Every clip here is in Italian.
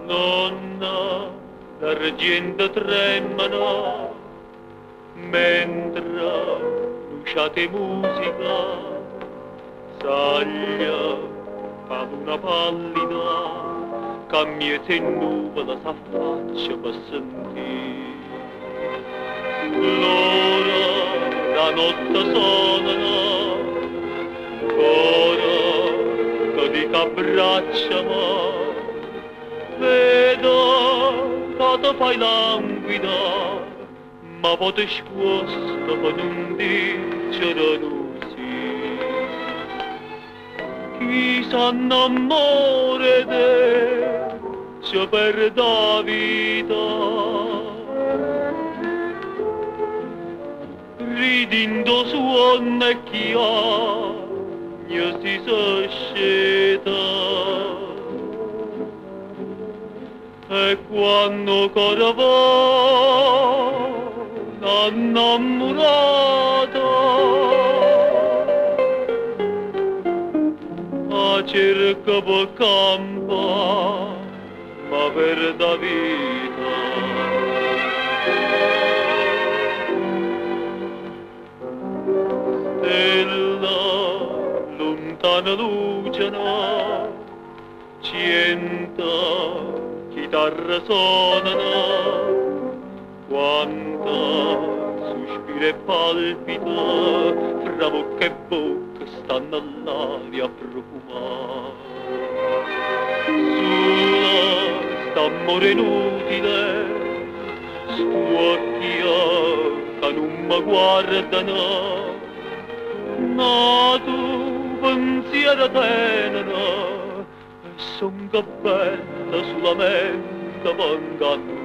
Nonna d'argento tremano mentre lusciate musica saglia ad una pallida che miete e nuvola s'affaccia per sentire l'ora da notte suonano ora che dica abbracciamo vedo che ti fai languida, ma poi ti scuosta per non dicere sì. Chi s'annamora di te, ci perde la vita. Ridendo suona e chi ha, si sosceta. E quando ancora va innamorata a cerca per campa ma per da vita stella lontana lucena cienta chitarra suonano, quanta sospira e palpita, fra bocca e bocca stanno all'aria a profumare. Sulla st'amore inutile, stuocchia che non mi guardano, nato pensiero tenero, son che bella solamente m'ingannare.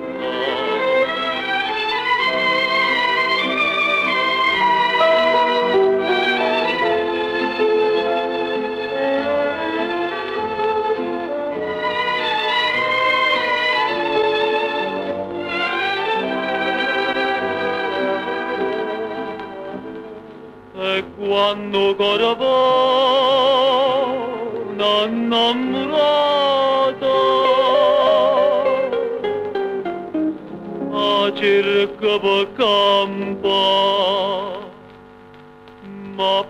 E quando ancora va innamorata a cerca per campa ma